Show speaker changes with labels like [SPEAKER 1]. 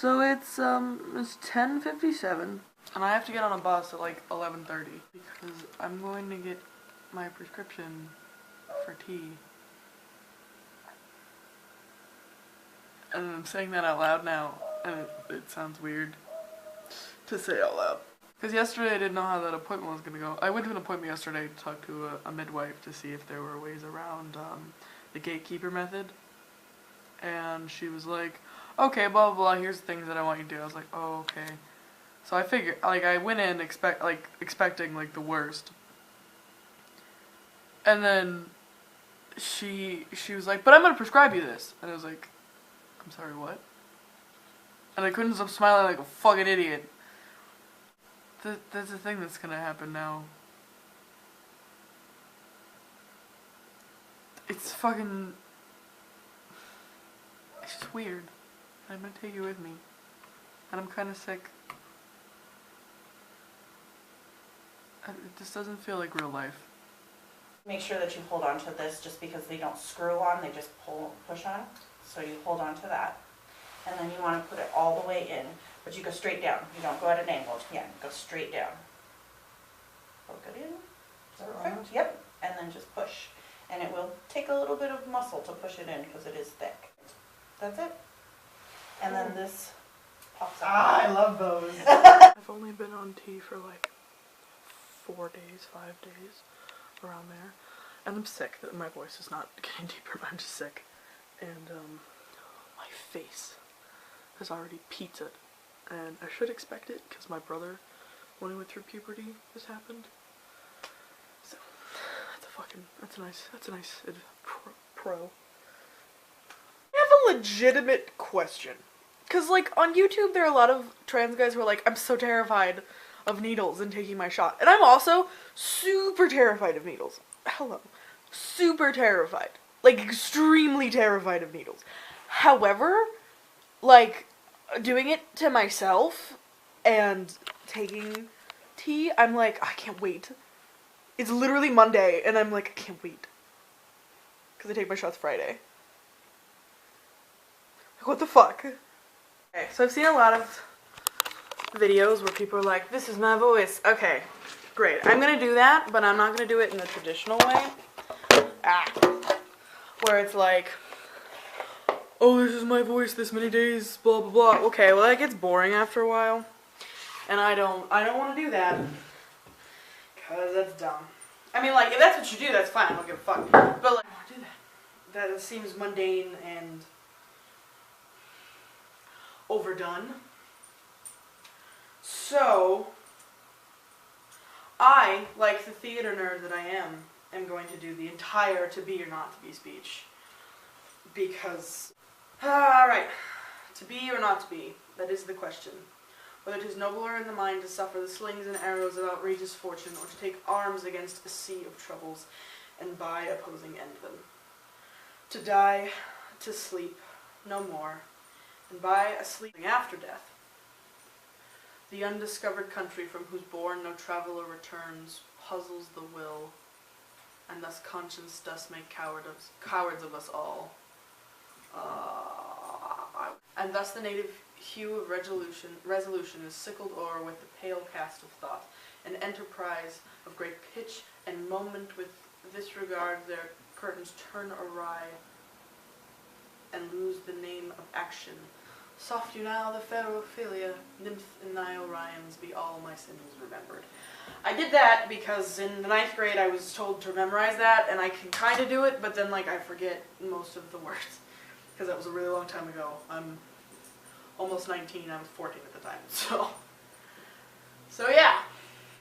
[SPEAKER 1] So it's 10:57, and I have to get on a bus at like 11:30 because I'm going to get my prescription for tea. And I'm saying that out loud now, and it sounds weird to say out loud. Because yesterday I didn't know how that appointment was going to go. I went to an appointment yesterday to talk to a midwife to see if there were ways around the gatekeeper method. And she was like, okay, blah, blah, blah, here's the things that I want you to do. I was like, oh, okay. So I figured, like, I went in expecting, like, the worst. And then she was like, but I'm going to prescribe you this. And I was like, I'm sorry, what? And I couldn't stop smiling like a fucking idiot. That's the thing that's gonna happen now. It's fucking... It's just weird. I'm gonna take you with me. And I'm kinda sick. It just doesn't feel like real life.
[SPEAKER 2] Make sure that you hold on to this just because they don't screw on, they just push on. So you hold on to that. And then you want to put it all the way in, but you go straight down. You don't go at an angle. Yeah, go straight down. Poke it in. Perfect. Yep. And then just push. And it will take a little bit of muscle to push it in because it is thick. That's it. And then this pops out.
[SPEAKER 1] Ah, I love those. I've only been on tea for like 4 days, 5 days, around there. And I'm sick. My voice is not getting deeper, but I'm just sick. And my face has already pizzaed, and I should expect it because my brother, when he went through puberty, this happened. So that's a nice pro. I have a legitimate question, because like on YouTube there are a lot of trans guys who are like, I'm so terrified of needles and taking my shot, and I'm also super terrified of needles. Hello, super terrified, like extremely terrified of needles. However, like, doing it to myself and taking tea, I'm like, I can't wait. It's literally Monday, and I'm like, I can't wait. Because I take my shots Friday. Like, what the fuck? Okay, so I've seen a lot of videos where people are like, this is my voice. Okay, great. I'm gonna do that, but I'm not gonna do it in the traditional way. Where it's like, oh, this is my voice this many days, blah, blah, blah. Okay, well, that gets boring after a while. And I don't want to do that. Because that's dumb. I mean, like, if that's what you do, that's fine. I don't give a fuck. But, like, I don't want to do that. That seems mundane and overdone. So, I, like the theater nerd that I am going to do the entire to be or not to be speech. Because... Alright, to be or not to be, that is the question. Whether 'tis nobler in the mind to suffer the slings and arrows of outrageous fortune, or to take arms against a sea of troubles, and by opposing end them. To die, to sleep, no more, and by a sleeping after death. The undiscovered country from whose bourne no traveller returns, puzzles the will, and thus conscience does make cowards of us all. And thus the native hue of resolution is sickled o'er with the pale cast of thought, an enterprise of great pitch and moment with this regard their curtains turn awry and lose the name of action. Soft you now the fair Ophelia, nymph in thy Orions, be all my sins remembered. I did that because in the 9th grade I was told to memorize that, and I can kind of do it, but then like I forget most of the words. Because that was a really long time ago. I'm almost 19, I was 14 at the time, so yeah.